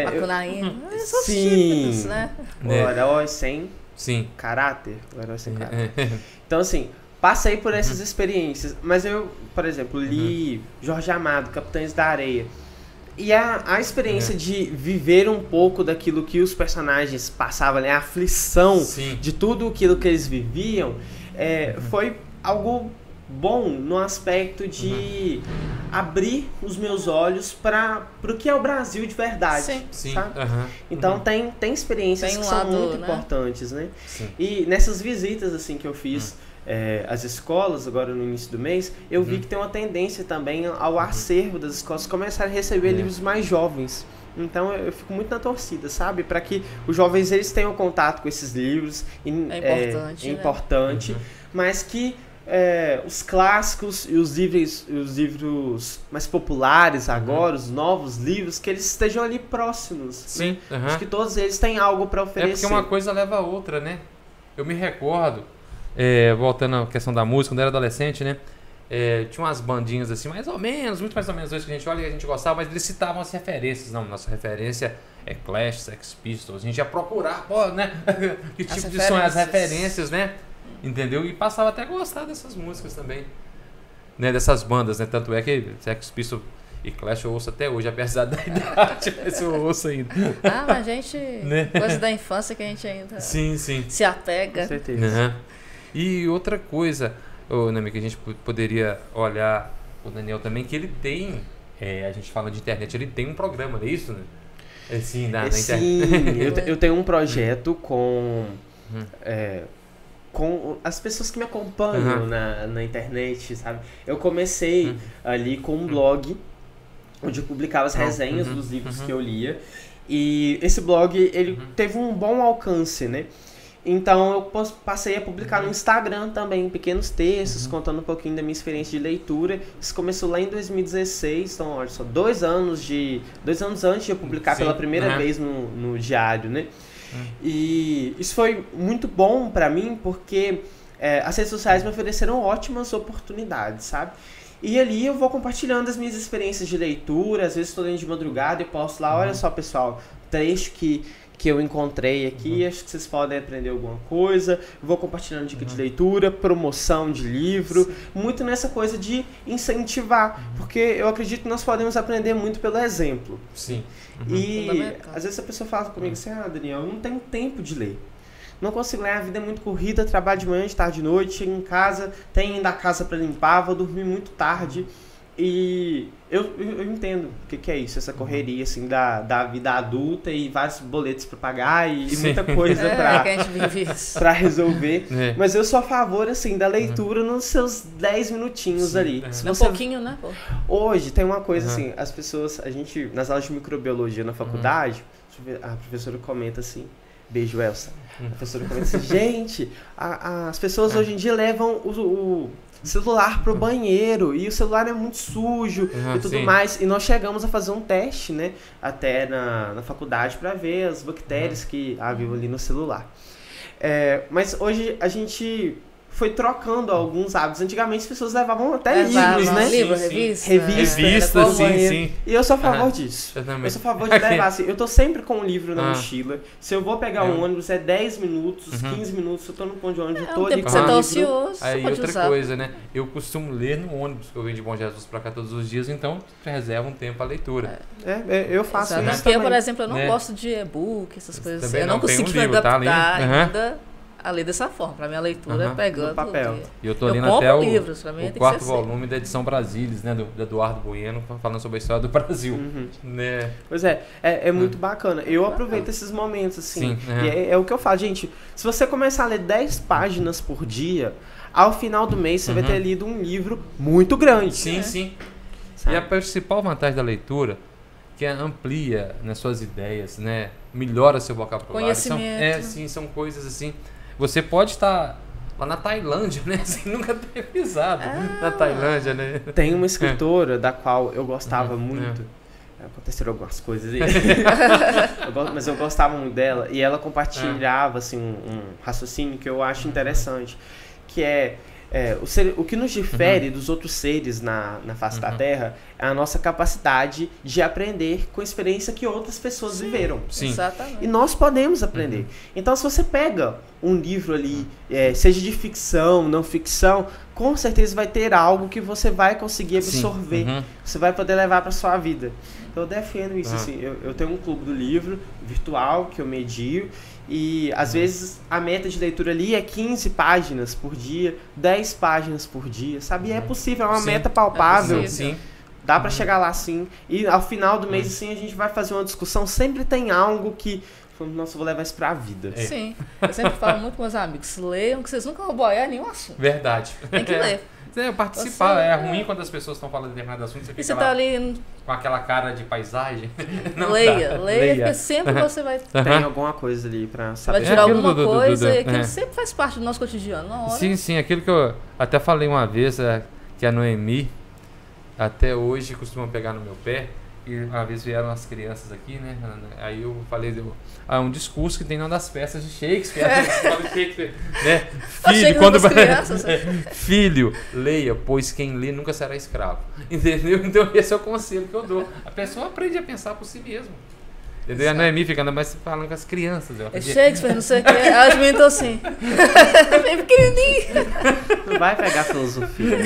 Macunaíma, são típicos, né? O herói sem caráter, o herói sem caráter. Então, assim... Passei por essas experiências, mas eu, por exemplo, li Jorge Amado, Capitães da Areia. E a experiência de viver um pouco daquilo que os personagens passavam, né, a aflição de tudo aquilo que eles viviam, foi algo bom no aspecto de abrir os meus olhos para o que é o Brasil de verdade. Sabe? Então tem experiências que são muito importantes, né? E nessas visitas assim que eu fiz as escolas, agora no início do mês, eu vi que tem uma tendência também ao acervo das escolas começarem a receber livros mais jovens. Então eu fico muito na torcida, sabe? Para que os jovens eles tenham contato com esses livros. É importante, mas que os clássicos e os livros mais populares agora, os novos livros, que eles estejam ali próximos. Né? Acho que todos eles têm algo para oferecer. É porque uma coisa leva a outra, né? Eu me recordo, voltando à questão da música, quando eu era adolescente, né? Tinha umas bandinhas assim, mais ou menos, muito mais ou menos hoje que a gente olha e a gente gostava, mas eles citavam as referências. Não, nossa referência é Clash, Sex Pistols. A gente ia procurar, né? Que tipo de som, as referências, né? Entendeu? E passava até a gostar dessas músicas também, né? Dessas bandas, né? Tanto é que Sex Pistols e Clash eu ouço até hoje, apesar da idade, mas eu ouço ainda. Mas a gente... Né? Coisa da infância que a gente ainda se apega. Com certeza. E outra coisa, Nami, que a gente poderia olhar o Daniel também, que ele tem, a gente fala de internet, ele tem um programa, não é isso? Né? Assim, na internet. Eu tenho um projeto com as pessoas que me acompanham na internet, sabe? Eu comecei ali com um blog, onde eu publicava as resenhas dos livros que eu lia. E esse blog, ele teve um bom alcance, né? Então eu passei a publicar no Instagram também pequenos textos, contando um pouquinho da minha experiência de leitura. Isso começou lá em 2016, então olha só, 2 anos antes de eu publicar pela primeira vez no diário, né? E isso foi muito bom pra mim, porque as redes sociais me ofereceram ótimas oportunidades, sabe? E ali eu vou compartilhando as minas experiências de leitura, às vezes estou lendo de madrugada e posto lá, olha só pessoal, trecho que eu encontrei aqui, acho que vocês podem aprender alguma coisa. Eu vou compartilhando dica de leitura, promoção de livro, muito nessa coisa de incentivar, porque eu acredito que nós podemos aprender muito pelo exemplo. E às vezes a pessoa fala comigo assim, Daniel, eu não tenho tempo de ler. Não consigo ler, a vida é muito corrida, trabalho de manhã, de tarde, de noite, chego em casa, tenho ainda a casa para limpar, vou dormir muito tarde. E eu entendo o que é isso, essa correria assim, da vida adulta e vários boletos para pagar e muita coisa para resolver. Mas eu sou a favor assim, da leitura nos seus 10 minutinhos ali. Um pouquinho, né? Hoje tem uma coisa assim, as pessoas, a gente, nas aulas de microbiologia na faculdade, a professora comenta assim, beijo Elsa, a professora comenta assim, gente, as pessoas hoje em dia levam o celular pro banheiro e o celular é muito sujo e tudo mais, e nós chegamos a fazer um teste, né, até na faculdade para ver as bactérias que haviam ali no celular. Mas hoje a gente foi trocando alguns hábitos. Antigamente as pessoas levavam até livros, né? Livro, revista, sim. E eu sou a favor disso. Eu sou a favor de levar, assim, eu tô sempre com um livro na mochila. Se eu vou pegar um ônibus, é 10 minutos, 15 minutos, eu tô no ponto de ônibus, eu tô ali com você tá ocioso, aí outra coisa, né? Eu costumo ler no ônibus, que eu venho de Bom Jesus pra cá todos os dias, então reserva um tempo pra leitura. Eu faço isso também. Eu, por exemplo, eu não gosto de e-book, essas coisas assim. Eu não consigo me livro, adaptar ainda a ler dessa forma. Pra minha leitura é pegando papel. E eu tô lendo até o quarto que volume da edição Brasilis, né? Do Eduardo Bueno, falando sobre a história do Brasil. Né? Pois é muito bacana. Eu aproveito esses momentos, assim. Sim, e é o que eu falo, gente. Se você começar a ler 10 páginas por dia, ao final do mês você vai ter lido um livro muito grande. Sim, sim. Sabe? E a principal vantagem da leitura, que amplia nas suas ideias, né? Melhora seu vocabulário. Conhecimento. São coisas assim. Você pode estar lá na Tailândia, né? Sem nunca ter pisado na Tailândia, né? Tem uma escritora da qual eu gostava muito. Aconteceram algumas coisas aí. Mas eu gostava muito dela. E ela compartilhava assim, um raciocínio que eu acho interessante. Que o que nos difere dos outros seres na face da Terra é a nossa capacidade de aprender com a experiência que outras pessoas viveram. Sim. Exatamente. E nós podemos aprender. Então, se você pega um livro ali, seja de ficção, não ficção, com certeza vai ter algo que você vai conseguir absorver. Você vai poder levar para sua vida. Então, eu defendo isso. Assim, eu tenho um clube do livro virtual que eu medio. E às vezes a meta de leitura ali é 15 páginas por dia, 10 páginas por dia, sabe? E é possível, é uma meta palpável. Sim. Dá pra chegar lá sim. E ao final do mês, assim, a gente vai fazer uma discussão. Sempre tem algo que... Nossa, eu vou levar isso pra vida. Sim. Eu sempre falo muito com meus amigos. Leiam, que vocês nunca vão boiar nenhum assunto. Verdade. Tem que ler. Participar. É ruim quando as pessoas estão falando de determinado assunto. Você fica tá ali com aquela cara de paisagem. Leia, porque sempre você vai... Tem alguma coisa ali pra saber. Vai tirar alguma coisa e aquilo sempre faz parte do nosso cotidiano. Na hora. Sim. Aquilo que eu até falei uma vez, que a Noemi, até hoje, costuma pegar no meu pé. E uma vez vieram as crianças aqui, né? Aí eu falei, um discurso que tem numa das peças de Shakespeare. Né? Filho, leia, pois quem lê nunca será escravo. Entendeu? Então esse é o conselho que eu dou. A pessoa aprende a pensar por si mesmo. Entendeu? A Noemi fica mais falando com as crianças. É Shakespeare, não sei o que. Aí os meninos estão assim. Bem pequenininho. Não vai pegar filosofia.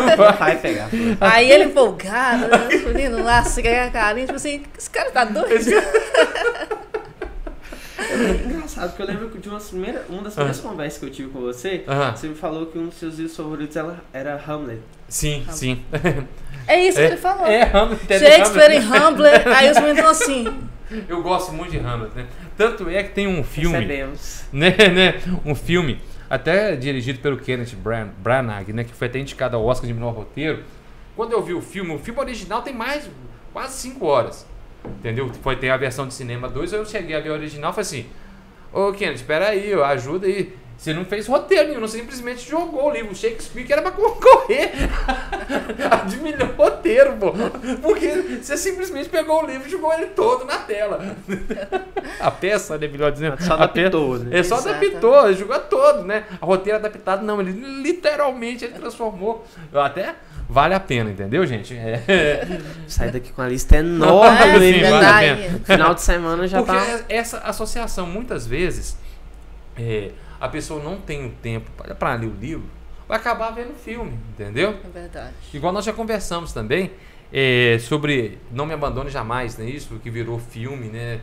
Não vai pegar filosofia. Aí ele empolgado, né? Os meninos lá, se ganhar a carinha, tipo assim, esse cara tá doido? É engraçado, porque eu lembro de uma das primeiras conversas que eu tive com você, você me falou que um dos seus livros favoritos era Hamlet. Sim. É isso que ele falou. Hamlet. Shakespeare em Hamlet, aí os meninos estão assim. Eu gosto muito de Hamlet, né? Tanto é que tem um filme... Recebemos. Né? Um filme, até dirigido pelo Kenneth Branagh, né? Que foi até indicado ao Oscar de melhor roteiro. Quando eu vi o filme original tem quase 5 horas. Entendeu? Tem a versão de cinema 2, eu cheguei a ver a original e falei assim, ô Kenneth, espera aí, ajuda aí. Você não fez roteiro nenhum, você simplesmente jogou o livro Shakespeare, que era pra concorrer de melhor roteiro, pô. Porque você simplesmente pegou o livro e jogou ele todo na tela. A peça, né, melhor dizendo. Só adaptou, né? Só adaptou, ele jogou todo, né? A roteiro adaptado, não, ele literalmente ele transformou. Até vale a pena, entendeu, gente? Sair daqui com a lista enorme. Sim, vale a pena. Final de semana já porque tá... Porque essa associação, muitas vezes... a pessoa não tem o tempo para ler o livro, vai acabar vendo o filme, entendeu? É verdade. Igual nós já conversamos também sobre Não Me Abandone Jamais, né? Isso que virou filme, né?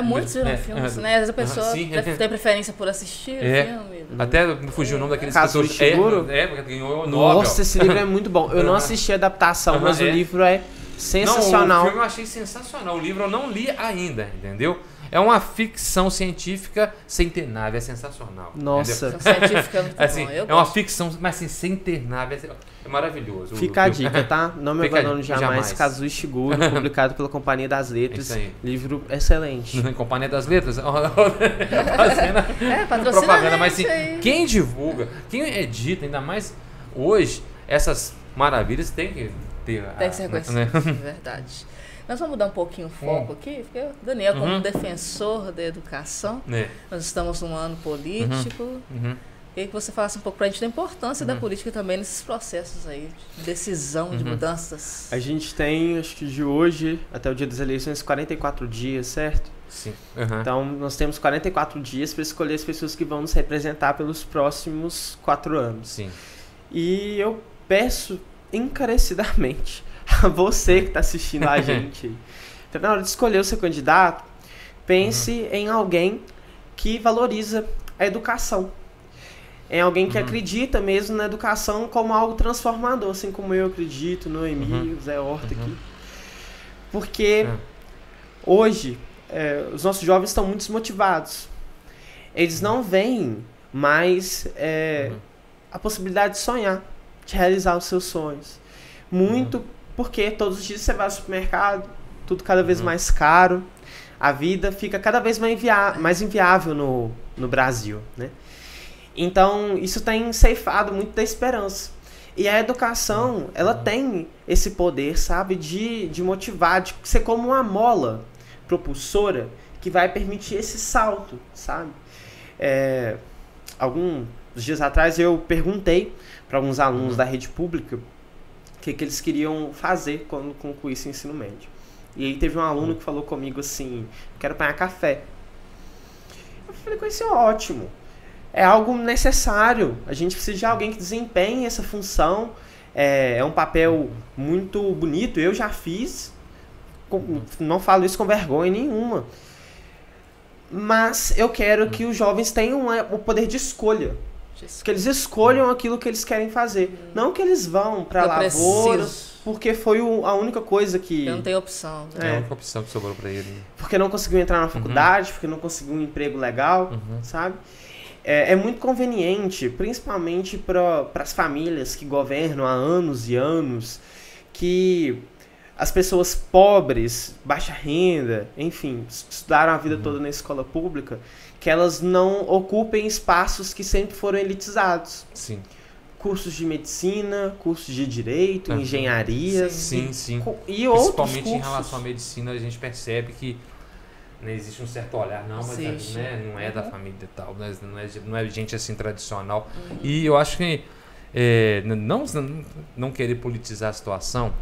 Muitos viram filmes, né? Às vezes a pessoa tem preferência por assistir o filme. Até me fugiu o nome daquele escritor. Porque ganhou o Nobel. Nossa, esse livro é muito bom. Eu não assisti a adaptação, mas o livro é sensacional. Não, o filme eu achei sensacional. O livro eu não li ainda, entendeu? É uma ficção científica centenária, é sensacional. Nossa. Ficção científica é muito assim, bom. Uma ficção, mas assim, centenária, é maravilhoso. Fica a dica, tá? Não Me Abandone Jamais, Kazuo Ishiguro, publicado pela Companhia das Letras. Livro excelente. Companhia das Letras? Patrocina propaganda, mas assim, quem divulga, quem edita, ainda mais hoje, essas maravilhas tem que ter. Tem que ser reconhecido, verdade. Nós vamos mudar um pouquinho o foco aqui, porque o Daniel, como defensor da educação, nós estamos num ano político, Queria que você falasse um pouco pra gente da importância da política também nesses processos aí, de decisão, de mudanças. A gente tem, acho que de hoje até o dia das eleições, 44 dias, certo? Sim. Então, nós temos 44 dias para escolher as pessoas que vão nos representar pelos próximos 4 anos. Sim. E eu peço encarecidamente a você que está assistindo a gente, pra, na hora de escolher o seu candidato, pense em alguém que valoriza a educação. Em alguém que acredita mesmo na educação como algo transformador, assim como eu acredito, Noemi, o Zé Horta aqui. Porque hoje os nossos jovens estão muito desmotivados. Eles não veem mais a possibilidade de sonhar, de realizar os seus sonhos. Muito porque todos os dias você vai ao supermercado, tudo cada vez mais caro, a vida fica cada vez mais inviável no Brasil, né? Então, isso tem ceifado muito da esperança. E a educação, ela tem esse poder, sabe, de motivar, de ser como uma mola propulsora que vai permitir esse salto, sabe? Alguns dias atrás eu perguntei para alguns alunos da rede pública o que eles queriam fazer quando concluísse o ensino médio. E aí teve um aluno que falou comigo assim, quero apanhar café. Eu falei com isso é ótimo. É algo necessário. A gente precisa de alguém que desempenhe essa função. É um papel muito bonito. Eu já fiz. Não falo isso com vergonha nenhuma. Mas eu quero que os jovens tenham o poder de escolha. Que eles escolham aquilo que eles querem fazer. Não que eles vão para a lavoura, porque foi a única coisa que... Eu não tenho opção. É a única opção que sobrou para ele. Porque não conseguiu entrar na faculdade, porque não conseguiu um emprego legal, sabe? É muito conveniente, principalmente para as famílias que governam há anos e anos, que as pessoas pobres, baixa renda, enfim, estudaram a vida toda na escola pública, que elas não ocupem espaços que sempre foram elitizados. Sim. Cursos de medicina, cursos de direito, engenharias. Sim. E outros principalmente cursos. Em relação à medicina, a gente percebe que existe um certo olhar, não, mas não é da família e tal, não é gente assim tradicional. E eu acho que não querer politizar a situação,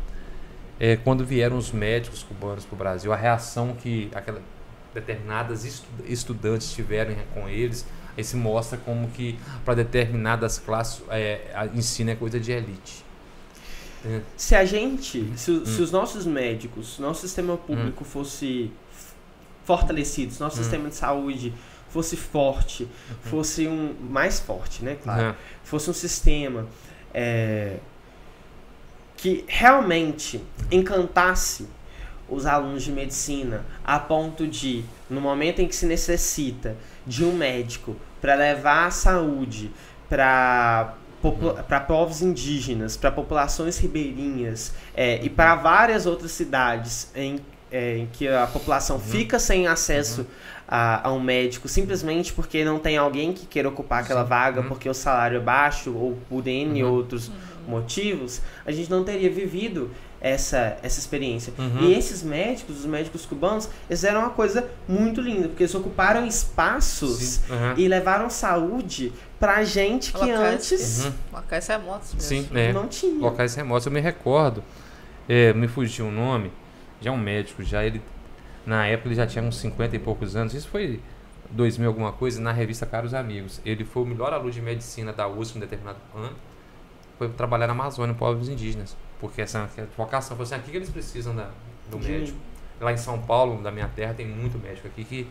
quando vieram os médicos cubanos para o Brasil, a reação que determinadas estudantes tiveram com eles, aí se mostra como que para determinadas classes ensino é coisa de elite. Se os nossos médicos, nosso sistema público fosse fortalecido, nosso sistema de saúde fosse forte, fosse mais forte, né, claro, fosse um sistema que realmente encantasse os alunos de medicina a ponto de, no momento em que se necessita de um médico para levar a saúde para povos indígenas, para populações ribeirinhas e para várias outras cidades em que a população fica sem acesso a um médico simplesmente porque não tem alguém que queira ocupar aquela vaga porque o salário é baixo ou por N outros motivos, a gente não teria vivido essa experiência. E esses médicos, os médicos cubanos, eles eram uma coisa muito linda, porque eles ocuparam espaços e levaram saúde pra gente que antes... Locais remotos mesmo. Sim, não tinha. Locais remotos, eu me recordo, me fugiu o nome, já um médico, na época ele já tinha uns 50 e poucos anos, isso foi 2000 alguma coisa, na revista Caros Amigos. Ele foi o melhor aluno de medicina da USP em um determinado ano, foi trabalhar na Amazônia, povos indígenas, porque essa vocação, foi assim, aqui que eles precisam do médico. Lá em São Paulo, da minha terra, tem muito médico aqui e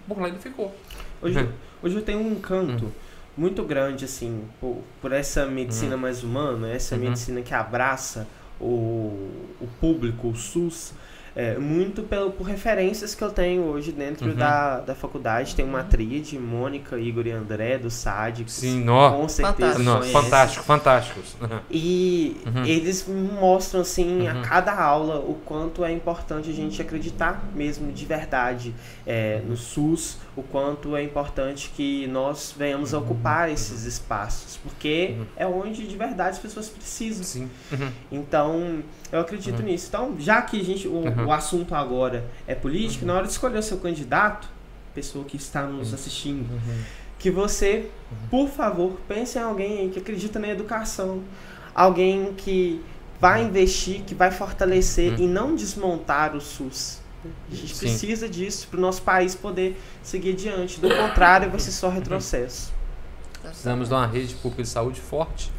por lá ele ficou. Hoje eu tenho um encanto muito grande, assim, por essa medicina mais humana, essa medicina que abraça o público, o SUS, muito por referências que eu tenho hoje dentro da faculdade. Tem uma tríade, Mônica, Igor e André, do SAD, que com certeza fantásticos. E eles mostram, assim, a cada aula o quanto é importante a gente acreditar mesmo de verdade no SUS, o quanto é importante que nós venhamos a ocupar esses espaços, porque é onde de verdade as pessoas precisam. Sim. Então, eu acredito nisso. Então, já que o assunto agora é política, na hora de escolher o seu candidato, pessoa que está nos assistindo, que você, por favor, pense em alguém aí que acredita na educação, alguém que vai investir, que vai fortalecer e não desmontar o SUS. A gente precisa disso para o nosso país poder seguir adiante. Do contrário, vai ser só retrocesso. Precisamos de uma rede pública de saúde forte.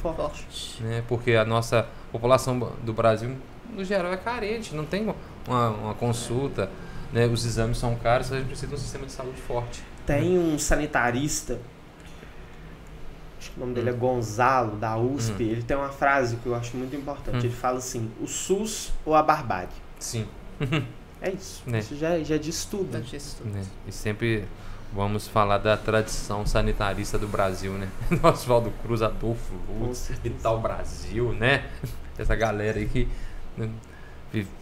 Né? Porque a nossa população do Brasil, no geral, é carente. Não tem uma consulta. Né? Os exames são caros, a gente precisa de um sistema de saúde forte. Tem um sanitarista, acho que o nome dele é Gonzalo, da USP. Ele tem uma frase que eu acho muito importante. Ele fala assim: o SUS ou a barbárie? Sim. É isso. Né? Isso já diz tudo. Né? E sempre vamos falar da tradição sanitarista do Brasil, né? Oswaldo Cruz, Adolfo Lutz, Vital Brasil, né? Essa galera aí que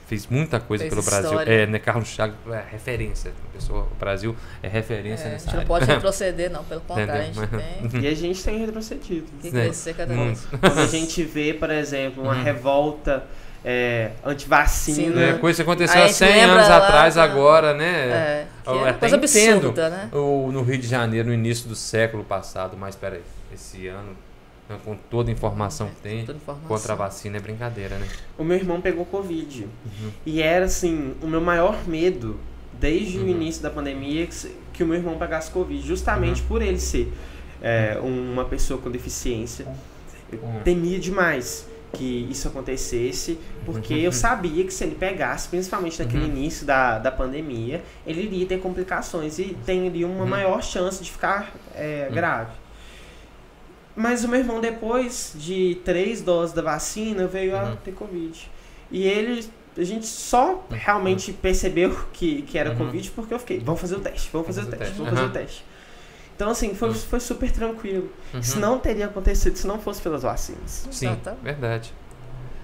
fez muita coisa pelo Brasil. Né? Carlos Chagas é referência. O Brasil é referência nessa área. A gente não pode retroceder, não. Pelo contrário, a gente tem. E a gente tem retrocedido. Tem que crescer cada vez. Quando a gente vê, por exemplo, uma revolta antivacina. Coisa que aconteceu há 100 anos atrás, agora, né? É coisa absurda, né? No Rio de Janeiro, no início do século passado, mas peraí, esse ano, com toda a informação que tem, contra a vacina é brincadeira, né? O meu irmão pegou Covid. E era, assim, o meu maior medo, desde o início da pandemia, que o meu irmão pegasse Covid. Justamente por ele ser uma pessoa com deficiência. Eu temia demais que isso acontecesse, porque eu sabia que se ele pegasse, principalmente naquele início da pandemia, ele iria ter complicações e teria uma maior chance de ficar grave. Mas o meu irmão, depois de 3 doses da vacina, veio a ter Covid. E a gente só realmente percebeu que era Covid porque eu fiquei, vamos fazer o teste. Então, assim, foi super tranquilo. Isso não teria acontecido se não fosse pelas vacinas. Sim, verdade.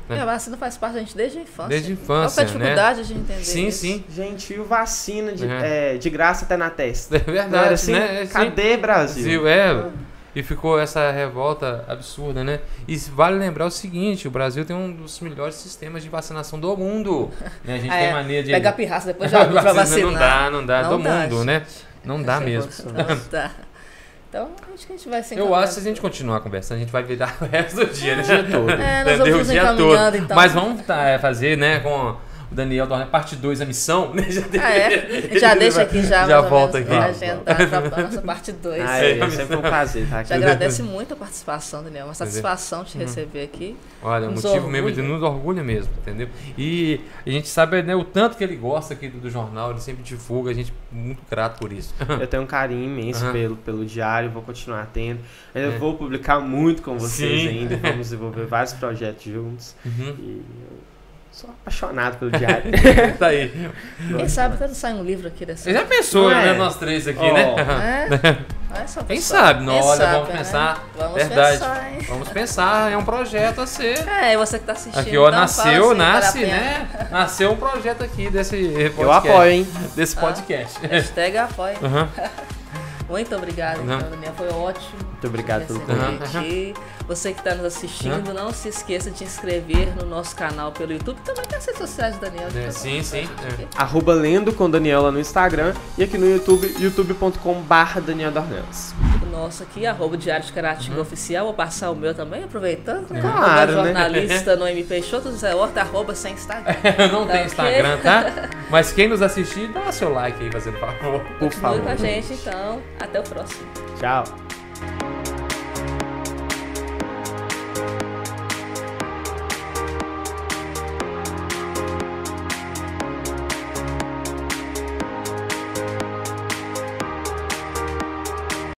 A vacina faz parte da gente desde a infância. Desde a infância, qual é a dificuldade de entender isso? Sim. Gente, e vacina de graça até na testa? É verdade, assim, né? Cadê Brasil? E ficou essa revolta absurda, né? E vale lembrar o seguinte, o Brasil tem um dos melhores sistemas de vacinação do mundo. Né? A gente tem mania de... Pega a pirraça, depois já pra vacinar. Não dá do mundo, né? Não dá mesmo. Não dá. Então, acho que a gente vai ser. Eu acho que se a gente continuar conversando, a gente vai virar o resto do dia, né? O dia todo. Nós vamos nos encaminhando, então. Mas vamos fazer, né, com o Daniel Dornelles, parte 2, a missão. Né? Já deixa aqui já volta aqui. Agendar a nossa parte 2. É sempre um prazer estar aqui. Te agradeço muito a participação, Daniel. Uma satisfação te receber aqui. Olha, um motivo mesmo de nos orgulha mesmo, entendeu? E a gente sabe, né, o tanto que ele gosta aqui do jornal, ele sempre divulga, a gente é muito grato por isso. Eu tenho um carinho imenso pelo diário, vou continuar tendo. Eu vou publicar muito com vocês ainda, vamos desenvolver vários projetos juntos. E sou apaixonado pelo diário. Tá aí. Quem sabe até não sai um livro aqui dessa. Já pensou, né? Nós três aqui, né? Quem sabe? Vamos pensar. Vamos verdade. Pensar, hein? Vamos pensar, é um projeto a ser. Você que tá assistindo. Aqui, ó, nasce, né? Nasceu um projeto aqui desse podcast. Eu apoio, hein? Desse podcast. Hashtag apoio. Muito obrigada, então, Daniel. Foi ótimo. Muito obrigado pelo convite. Você que está nos assistindo, não se esqueça de se inscrever no nosso canal pelo YouTube. Também tem as redes sociais do Daniel. Sim. @lendo com Daniel lá no Instagram. E aqui no YouTube, youtube.com/Daniel Dornelles. O nosso aqui, @Diário de Caratinga Oficial. Vou passar o meu também, aproveitando. Claro, jornalista no MP Peixoto, José Horta, @sem Instagram. Eu não tenho Instagram, tá? Mas quem nos assistir, dá seu like aí, fazendo favor. Por favor. Continue com a gente, então. Até o próximo. Tchau.